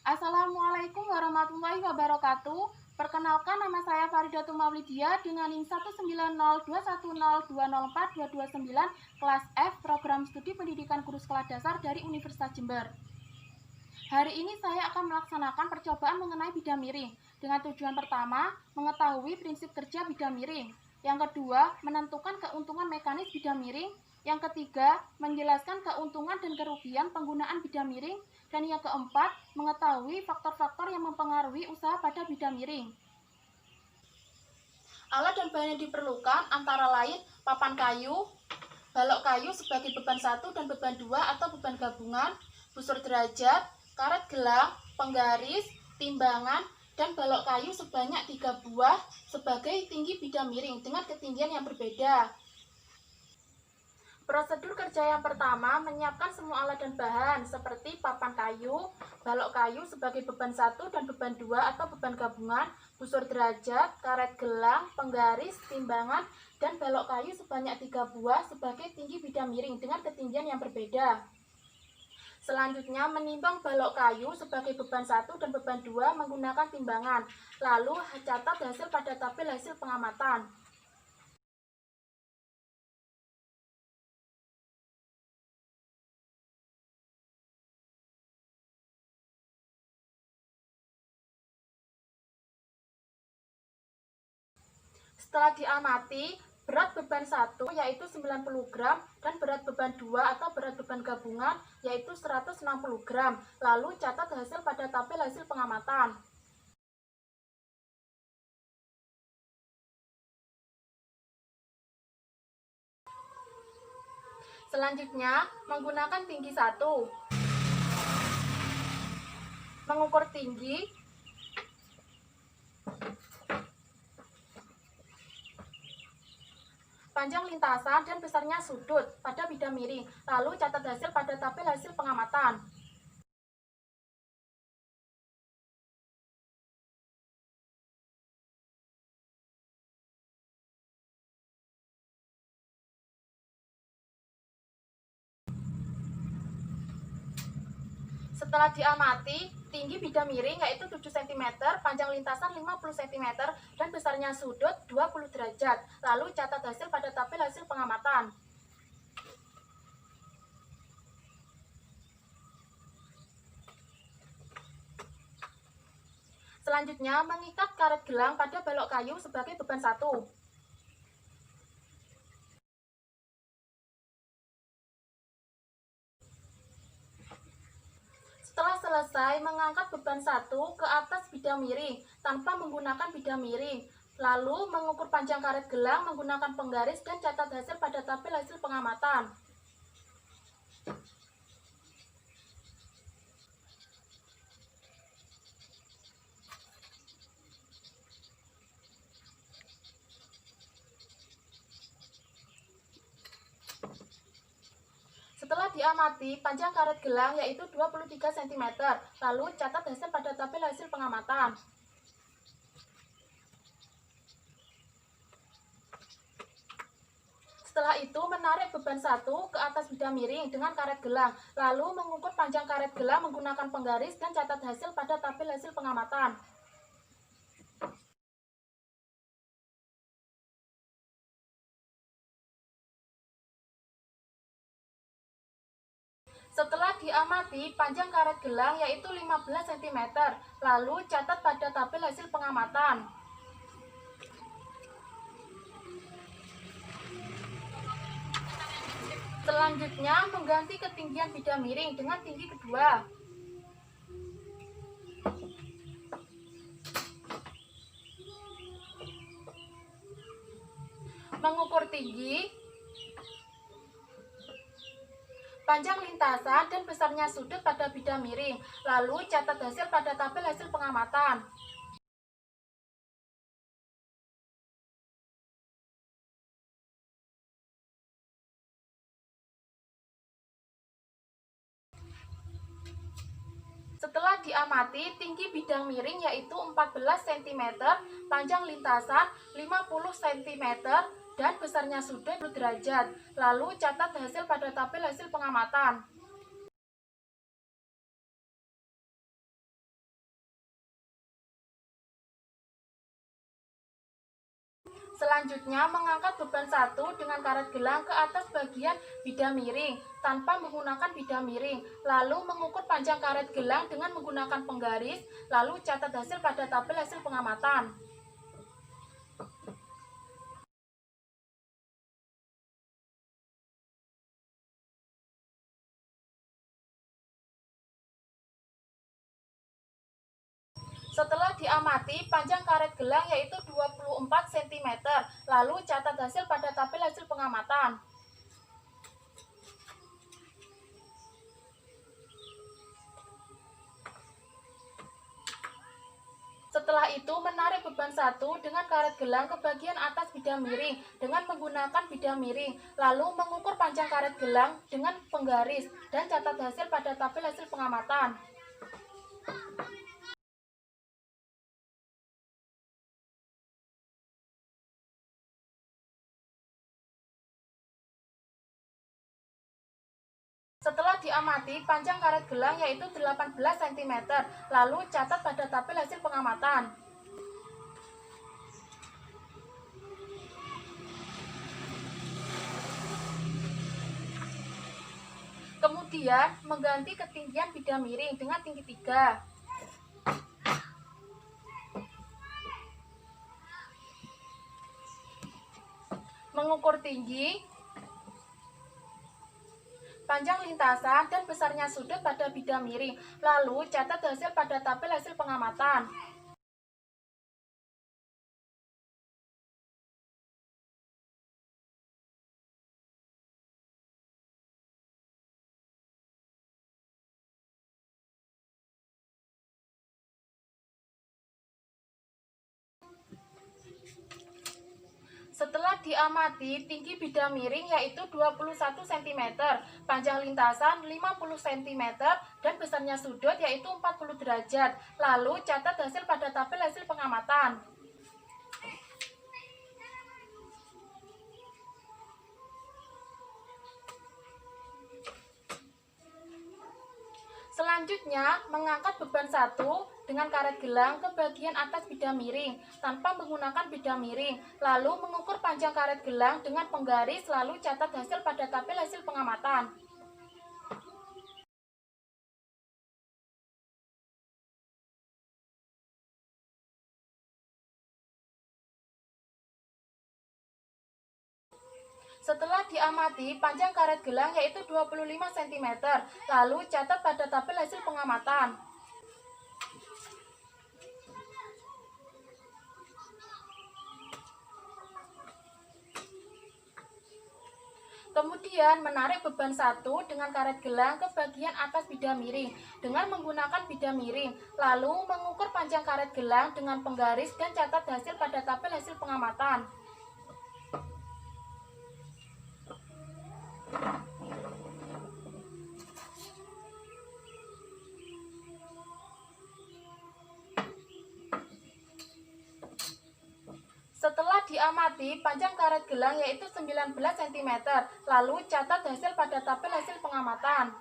Assalamualaikum warahmatullahi wabarakatuh. Perkenalkan, nama saya Faridatul Maulidia dengan NIM 1902102042229 kelas F program studi pendidikan guru sekolah dasar dari Universitas Jember. Hari ini saya akan melaksanakan percobaan mengenai bidang miring dengan tujuan pertama, mengetahui prinsip kerja bidang miring. Yang kedua, menentukan keuntungan mekanis bidang miring. Yang ketiga, menjelaskan keuntungan dan kerugian penggunaan bidang miring. Dan yang keempat, mengetahui faktor-faktor yang mempengaruhi usaha pada bidang miring. Alat dan bahan yang diperlukan antara lain papan kayu, balok kayu sebagai beban 1 dan beban 2 atau beban gabungan, busur derajat, karet gelang, penggaris, timbangan, dan balok kayu sebanyak 3 buah sebagai tinggi bidang miring dengan ketinggian yang berbeda. Prosedur kerja yang pertama, menyiapkan semua alat dan bahan seperti papan kayu, balok kayu sebagai beban 1 dan beban 2 atau beban gabungan, busur derajat, karet gelang, penggaris, timbangan, dan balok kayu sebanyak 3 buah sebagai tinggi bidang miring dengan ketinggian yang berbeda. Selanjutnya, menimbang balok kayu sebagai beban 1 dan beban 2 menggunakan timbangan. Lalu, catat hasil pada tabel hasil pengamatan. Setelah diamati, berat beban 1 yaitu 90 gram dan berat beban 2 atau berat beban gabungan yaitu 160 gram. Lalu catat hasil pada tabel hasil pengamatan. Selanjutnya, menggunakan tinggi 1. Mengukur tinggi, panjang lintasan dan besarnya sudut pada bidang miring. Lalu catat hasil pada tabel hasil pengamatan. Setelah diamati, tinggi bidang miring yaitu 7 cm, panjang lintasan 50 cm, dan besarnya sudut 20 derajat. Lalu catat hasil pada tabel hasil pengamatan. Selanjutnya, mengikat karet gelang pada balok kayu sebagai beban 1. Setelah selesai, mengangkat beban 1 ke atas bidang miring tanpa menggunakan bidang miring. Lalu, mengukur panjang karet gelang menggunakan penggaris dan catat hasil pada tabel hasil pengamatan. Setelah diamati, panjang karet gelang yaitu 23 cm. Lalu catat hasil pada tabel hasil pengamatan. Setelah itu, menarik beban 1 ke atas bidang miring dengan karet gelang. Lalu mengukur panjang karet gelang menggunakan penggaris dan catat hasil pada tabel hasil pengamatan. Setelah diamati, panjang karet gelang yaitu 15 cm. Lalu catat pada tabel hasil pengamatan. Selanjutnya, mengganti ketinggian bidang miring dengan tinggi kedua. Mengukur tinggi, panjang lintasan, dan besarnya sudut pada bidang miring. Lalu catat hasil pada tabel hasil pengamatan. Setelah diamati, tinggi bidang miring yaitu 14 cm, panjang lintasan 50 cm, dan besarnya sudut 10 derajat. Lalu catat hasil pada tabel hasil pengamatan. Selanjutnya, mengangkat beban 1 dengan karet gelang ke atas bagian bidah miring tanpa menggunakan bidah miring. Lalu mengukur panjang karet gelang dengan menggunakan penggaris, lalu catat hasil pada tabel hasil pengamatan. Setelah diamati, panjang karet gelang yaitu 24 cm. Lalu catat hasil pada tabel hasil pengamatan. Setelah itu, menarik beban 1 dengan karet gelang ke bagian atas bidah miring dengan menggunakan bidah miring. Lalu mengukur panjang karet gelang dengan penggaris dan catat hasil pada tabel hasil pengamatan. Setelah diamati, panjang karet gelang yaitu 18 cm. Lalu catat pada tabel hasil pengamatan. Kemudian, mengganti ketinggian bidah miring dengan tinggi 3. Mengukur tinggi, panjang lintasan, dan besarnya sudut pada bidah miring. Lalu catat hasil pada tabel hasil pengamatan. Setelah diamati, tinggi bidah miring yaitu 21 cm, panjang lintasan 50 cm, dan besarnya sudut yaitu 40 derajat. Lalu catat hasil pada tabel hasil pengamatan. Selanjutnya, mengangkat beban 1 dengan karet gelang ke bagian atas bidah miring tanpa menggunakan bidah miring. Lalu mengukur panjang karet gelang dengan penggaris, lalu catat hasil pada tabel hasil pengamatan. Setelah diamati, panjang karet gelang yaitu 25 cm. Lalu catat pada tabel hasil pengamatan. Kemudian menarik beban 1 dengan karet gelang ke bagian atas bidah miring dengan menggunakan bidah miring. Lalu mengukur panjang karet gelang dengan penggaris dan catat hasil pada tabel hasil pengamatan. Setelah diamati, panjang karet gelang yaitu 19 cm. Lalu catat hasil pada tabel hasil pengamatan.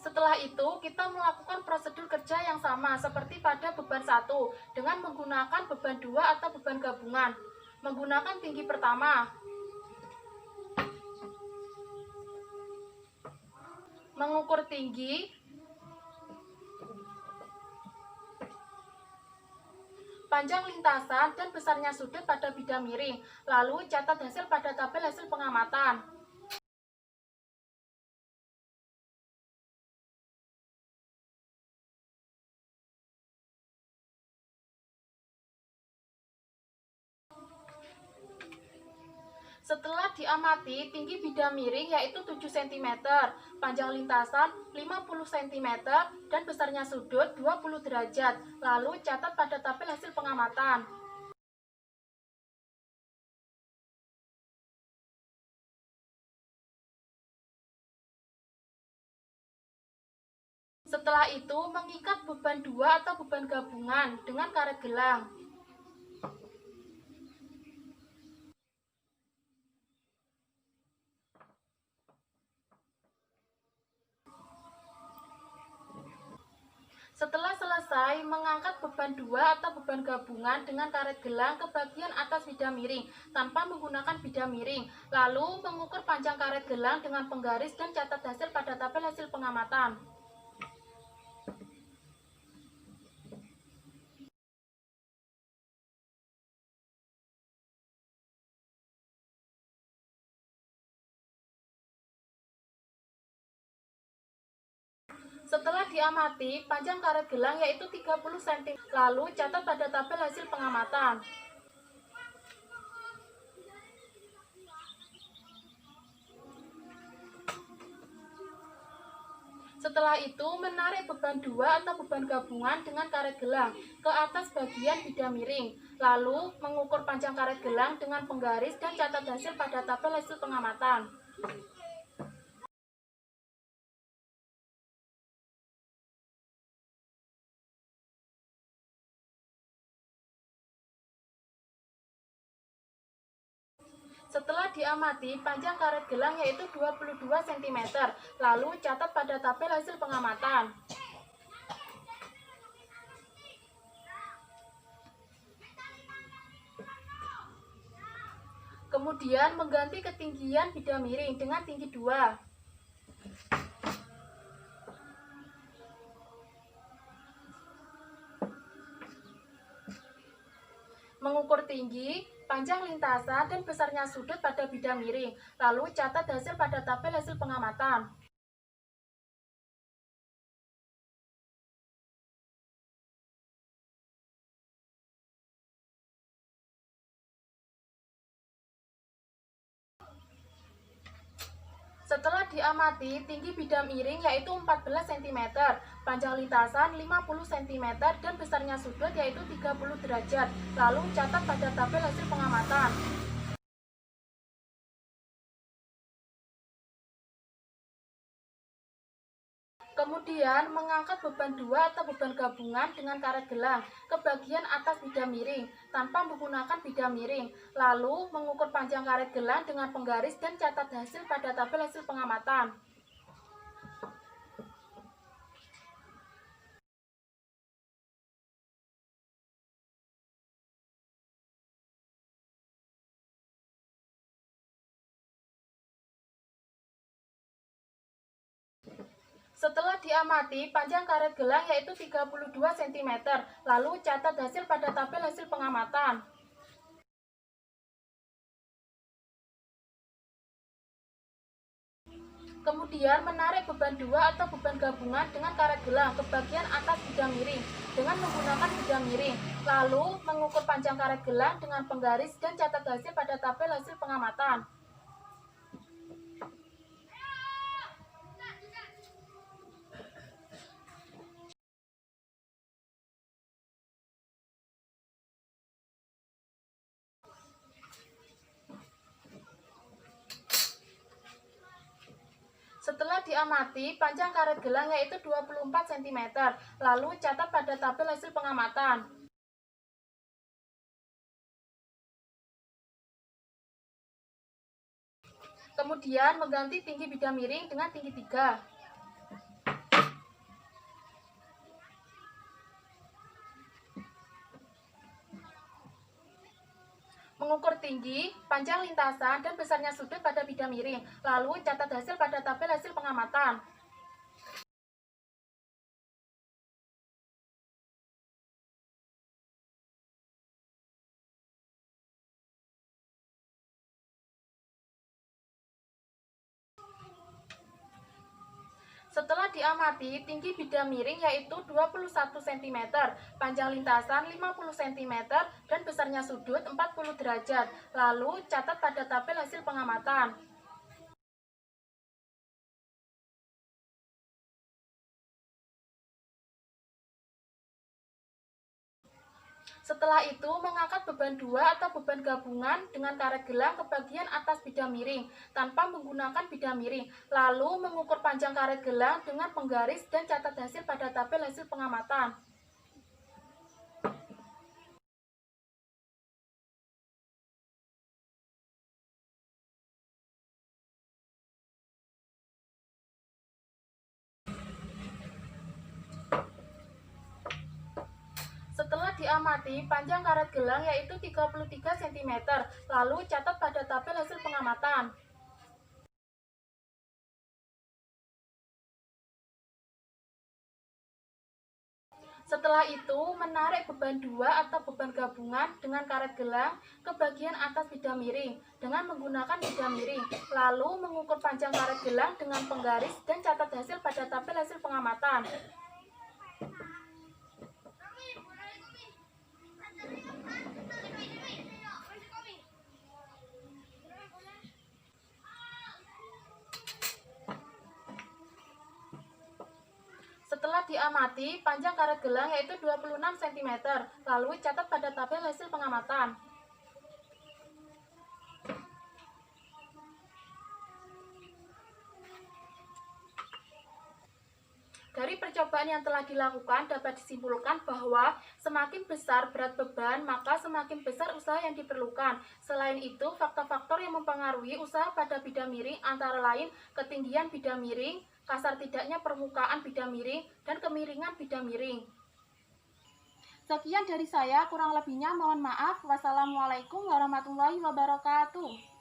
Setelah itu, kita melakukan prosedur kerja yang sama seperti pada beban 1 dengan menggunakan beban 2 atau beban gabungan. Menggunakan tinggi pertama. Mengukur tinggi, panjang lintasan, dan besarnya sudut pada bidah miring. Lalu catat hasil pada tabel hasil pengamatan. Setelah diamati, tinggi bidah miring yaitu 7 cm, panjang lintasan 50 cm, dan besarnya sudut 20 derajat. Lalu catat pada tabel hasil pengamatan. Setelah itu, mengikat beban 2 atau beban gabungan dengan karet gelang. selesai mengangkat beban 2 atau beban gabungan dengan karet gelang ke bagian atas bida miring tanpa menggunakan bida miring, lalu mengukur panjang karet gelang dengan penggaris dan catat hasil pada tabel hasil pengamatan. Setelah diamati, panjang karet gelang yaitu 30 cm. Lalu catat pada tabel hasil pengamatan. Setelah itu, menarik beban 2 atau beban gabungan dengan karet gelang ke atas bagian bida miring. Lalu, mengukur panjang karet gelang dengan penggaris dan catat hasil pada tabel hasil pengamatan. Setelah diamati, panjang karet gelang yaitu 22 cm. Lalu catat pada tabel hasil pengamatan. Kemudian mengganti ketinggian bida miring dengan tinggi 2. Mengukur tinggi, panjang lintasan, dan besarnya sudut pada bida miring. Lalu catat hasil pada tabel hasil pengamatan. Setelah diamati, tinggi bida miring yaitu 14 cm, panjang lintasan 50 cm, dan besarnya sudut yaitu 30 derajat. Lalu catat pada tabel hasil pengamatan. Kemudian mengangkat beban 2 atau beban gabungan dengan karet gelang ke bagian atas bida miring tanpa menggunakan bida miring. Lalu mengukur panjang karet gelang dengan penggaris dan catat hasil pada tabel hasil pengamatan. Setelah diamati, panjang karet gelang yaitu 32 cm. Lalu catat hasil pada tabel hasil pengamatan. Kemudian menarik beban 2 atau beban gabungan dengan karet gelang ke bagian atas bida miring dengan menggunakan bida miring. Lalu mengukur panjang karet gelang dengan penggaris dan catat hasil pada tabel hasil pengamatan. Setelah diamati, panjang karet gelang yaitu 24 cm. Lalu catat pada tabel hasil pengamatan. Kemudian mengganti tinggi bida miring dengan tinggi 3. Mengukur tinggi, panjang lintasan, dan besarnya sudut pada bida miring. Lalu catat hasil pada tabel hasil pengamatan. Setelah diamati, tinggi bida miring yaitu 21 cm, panjang lintasan 50 cm, dan besarnya sudut 40 derajat. Lalu catat pada tabel hasil pengamatan. Setelah itu, mengangkat beban 2 atau beban gabungan dengan karet gelang ke bagian atas bida miring tanpa menggunakan bida miring. Lalu mengukur panjang karet gelang dengan penggaris dan catat hasil pada tabel hasil pengamatan. Setelah diamati, panjang karet gelang yaitu 33 cm. Lalu catat pada tabel hasil pengamatan. Setelah itu, menarik beban 2 atau beban gabungan dengan karet gelang ke bagian atas bidang miring dengan menggunakan bidang miring. Lalu mengukur panjang karet gelang dengan penggaris dan catat hasil pada tabel hasil pengamatan. Setelah diamati, panjang karet gelang yaitu 26 cm. Lalu catat pada tabel hasil pengamatan. Dari percobaan yang telah dilakukan dapat disimpulkan bahwa semakin besar berat beban, maka semakin besar usaha yang diperlukan. Selain itu, faktor-faktor yang mempengaruhi usaha pada bidang miring antara lain ketinggian bidang miring, kasar tidaknya permukaan bidang miring, dan kemiringan bidang miring. Sekian dari saya, kurang lebihnya mohon maaf. Wassalamualaikum warahmatullahi wabarakatuh.